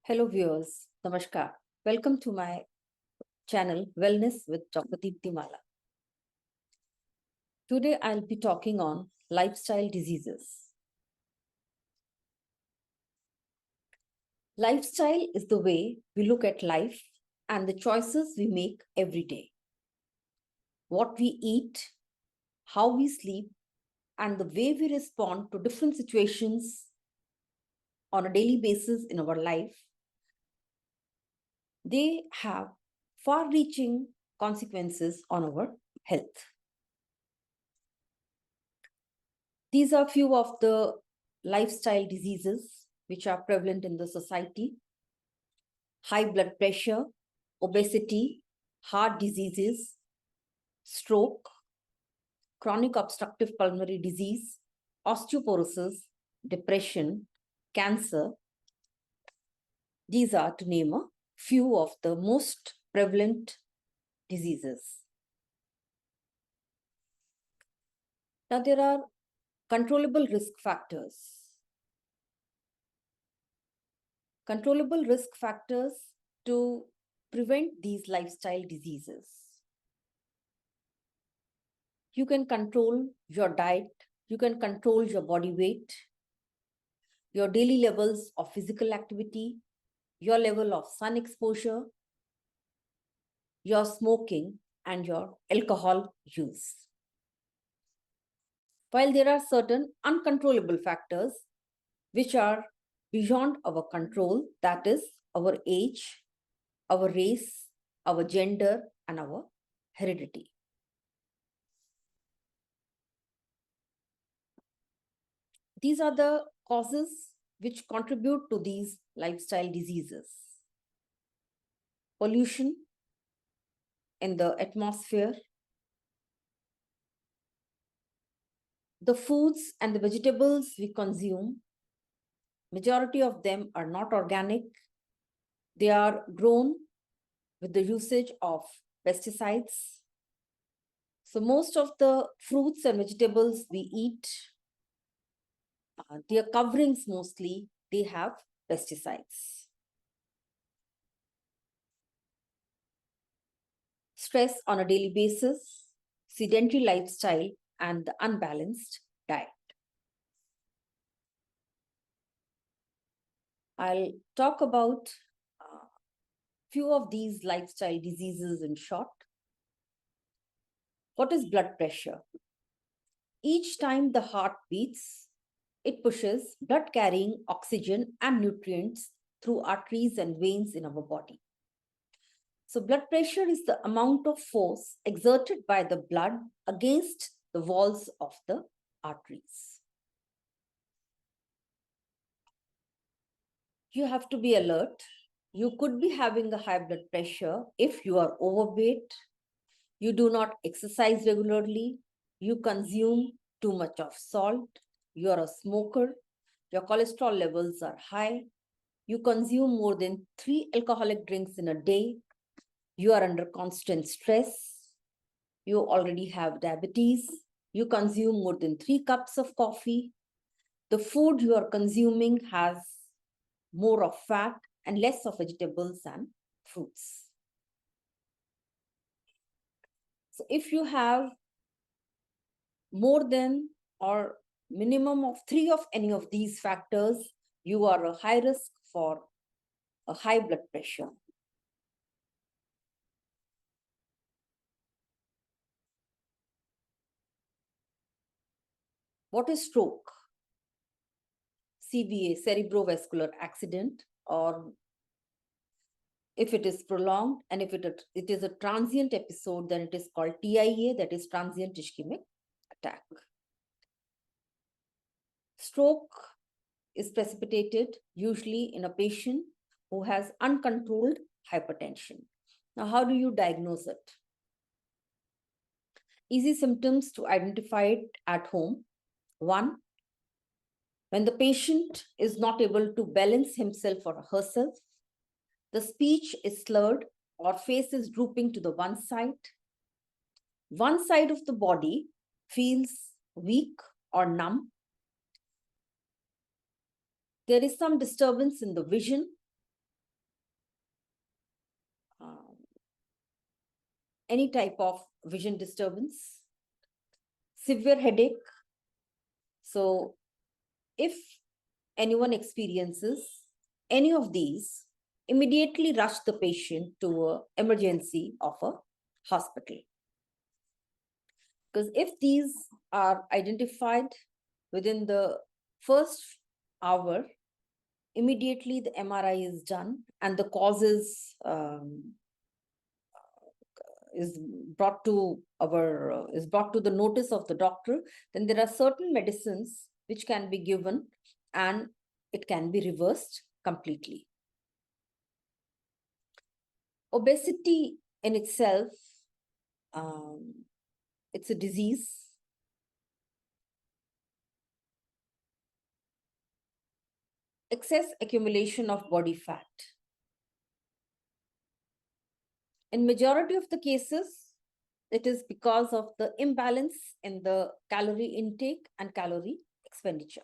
Hello viewers, Namaskar. Welcome to my channel Wellness with Dr. Deepti. Today I'll be talking on lifestyle diseases. Lifestyle is the way we look at life and the choices we make every day. What we eat, how we sleep, and the way we respond to different situations on a daily basis in our life, they have far-reaching consequences on our health. These are few of the lifestyle diseases which are prevalent in the society: high blood pressure, obesity, heart diseases, stroke, chronic obstructive pulmonary disease, osteoporosis, depression, cancer. These are, to name a few of the most prevalent diseases. Now, there are controllable risk factors. Controllable risk factors to prevent these lifestyle diseases. You can control your diet, you can control your body weight, your daily levels of physical activity, your level of sun exposure, your smoking, and your alcohol use. While there are certain uncontrollable factors which are beyond our control, that is our age, our race, our gender, and our heredity. These are the causes which contribute to these lifestyle diseases. Pollution in the atmosphere, the foods and the vegetables we consume, majority of them are not organic. They are grown with the usage of pesticides. So most of the fruits and vegetables we eat, their coverings mostly, they have pesticides. Stress on a daily basis, sedentary lifestyle, and the unbalanced diet. I'll talk about few of these lifestyle diseases in short. What is blood pressure? Each time the heart beats, it pushes blood carrying oxygen and nutrients through arteries and veins in our body. So blood pressure is the amount of force exerted by the blood against the walls of the arteries. You have to be alert. You could be having a high blood pressure if you are overweight, you do not exercise regularly, you consume too much of salt, you are a smoker, your cholesterol levels are high, you consume more than 3 alcoholic drinks in a day, you are under constant stress, you already have diabetes, you consume more than 3 cups of coffee, the food you are consuming has more of fat and less of vegetables and fruits. So if you have more than or minimum of 3 of any of these factors, you are a high risk for a high blood pressure. What is stroke? CVA, cerebrovascular accident, or if it is prolonged and if it is a transient episode, then it is called TIA, that is transient ischemic attack. Stroke is precipitated usually in a patient who has uncontrolled hypertension. Now, how do you diagnose it? Easy symptoms to identify it at home. 1, when the patient is not able to balance himself or herself, the speech is slurred or face is drooping to the one side of the body feels weak or numb, there is some disturbance in the vision, any type of vision disturbance, severe headache. So if anyone experiences any of these, immediately rush the patient to an emergency of a hospital. Because if these are identified within the first hour, immediately the MRI is done and the cause is brought to the notice of the doctor. Then there are certain medicines which can be given and it can be reversed completely. Obesity in itself, it's a disease. Excess accumulation of body fat. In majority of the cases, it is because of the imbalance in the calorie intake and calorie expenditure.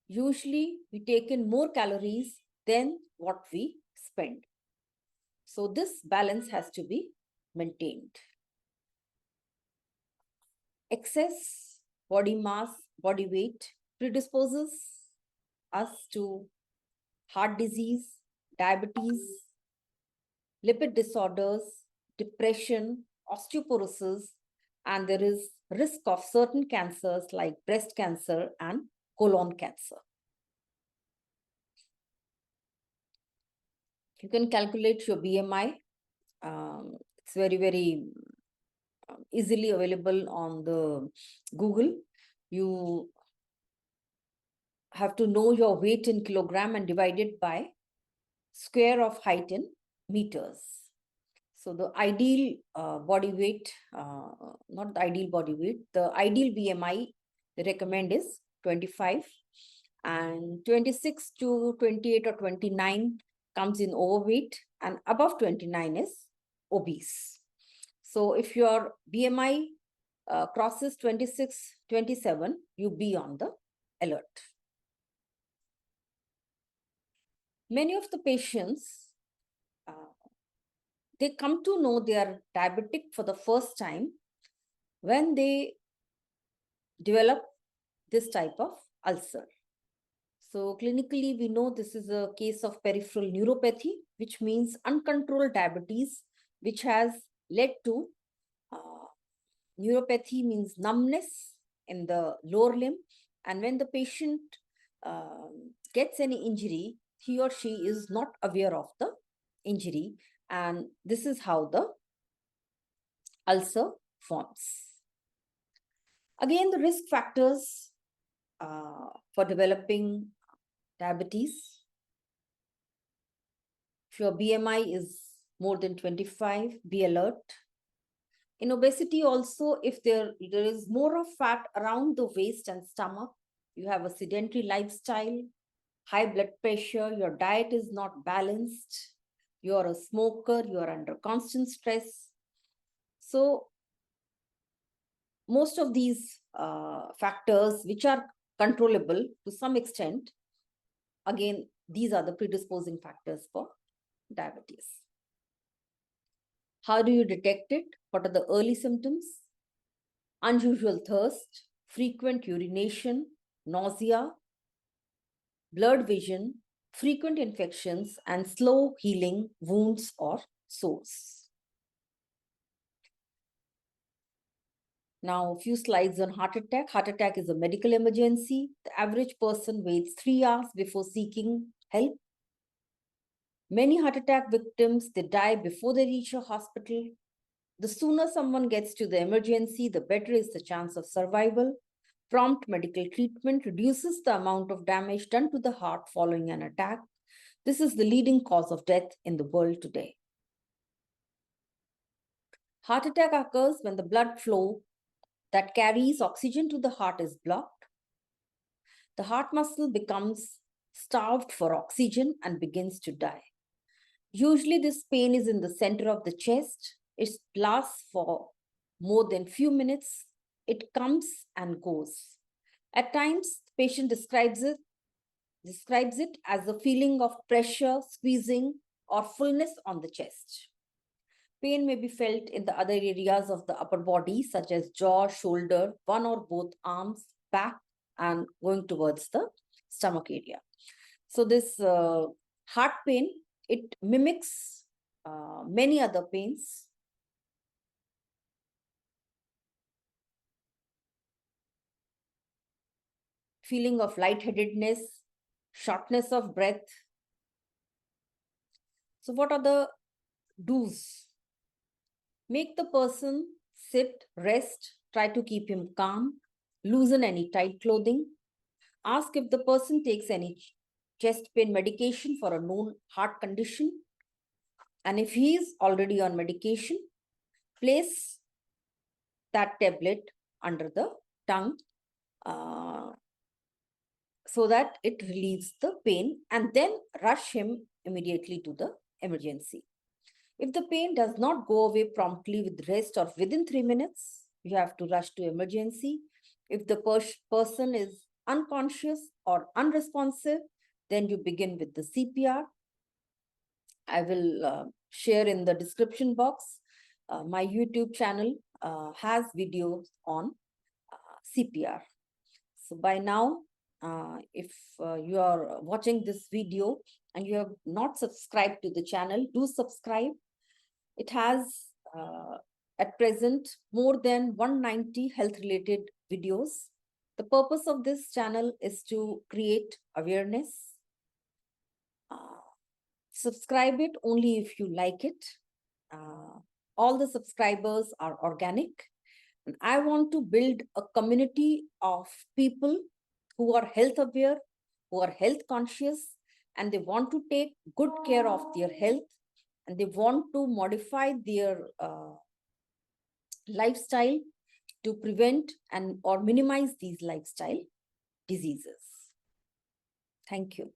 Usually, we take in more calories than what we spend. So this balance has to be maintained. Excess body mass, body weight predisposes us to heart disease, diabetes, lipid disorders, depression, osteoporosis, and there is risk of certain cancers like breast cancer and colon cancer. You can calculate your BMI. It's very easily available on the Google. You have to know your weight in kilogram and divide it by square of height in meters. So the ideal body weight, not the ideal body weight, the ideal BMI they recommend is 25, and 26 to 28 or 29 comes in overweight, and above 29 is obese. So if your BMI crosses 26, 27, you be on the alert. Many of the patients, they come to know they are diabetic for the first time when they develop this type of ulcer. So clinically, we know this is a case of peripheral neuropathy, which means uncontrolled diabetes, which has led to neuropathy means numbness in the lower limb. And when the patient gets any injury, he or she is not aware of the injury. And this is how the ulcer forms. Again, the risk factors for developing diabetes. If your BMI is more than 25, be alert. In obesity also, if there is more of fat around the waist and stomach, you have a sedentary lifestyle, high blood pressure, your diet is not balanced, you're a smoker, you're under constant stress. So most of these factors, which are controllable to some extent, again, these are the predisposing factors for diabetes. How do you detect it? What are the early symptoms? Unusual thirst, frequent urination, nausea, blurred vision, frequent infections, and slow healing wounds or sores. Now, a few slides on heart attack. Heart attack is a medical emergency. The average person waits 3 hours before seeking help. Many heart attack victims, they die before they reach a hospital. The sooner someone gets to the emergency, the better is the chance of survival. Prompt medical treatment reduces the amount of damage done to the heart following an attack. This is the leading cause of death in the world today. Heart attack occurs when the blood flow that carries oxygen to the heart is blocked. The heart muscle becomes starved for oxygen and begins to die. Usually this pain is in the center of the chest. It lasts for more than few minutes. It comes and goes. At times, the patient describes it as a feeling of pressure, squeezing, or fullness on the chest. Pain may be felt in the other areas of the upper body, such as jaw, shoulder, one or both arms, back, and going towards the stomach area. So this heart pain, it mimics many other pains. Feeling of lightheadedness, shortness of breath. So what are the do's? Make the person sit, rest, try to keep him calm, loosen any tight clothing. Ask if the person takes any chest pain medication for a known heart condition. And if he is already on medication, place that tablet under the tongue so that it relieves the pain, and then rush him immediately to the emergency. If the pain does not go away promptly with rest or within 3 minutes, you have to rush to emergency. If the person is unconscious or unresponsive, then you begin with the CPR. I will share in the description box. My YouTube channel has videos on CPR. So by now, if you are watching this video and you have not subscribed to the channel, do subscribe. It has at present more than 190 health related videos. The purpose of this channel is to create awareness. Subscribe it only if you like it. All the subscribers are organic. And I want to build a community of people who are health aware, who are health conscious, and they want to take good care of their health, and they want to modify their lifestyle to prevent and or minimize these lifestyle diseases. Thank you.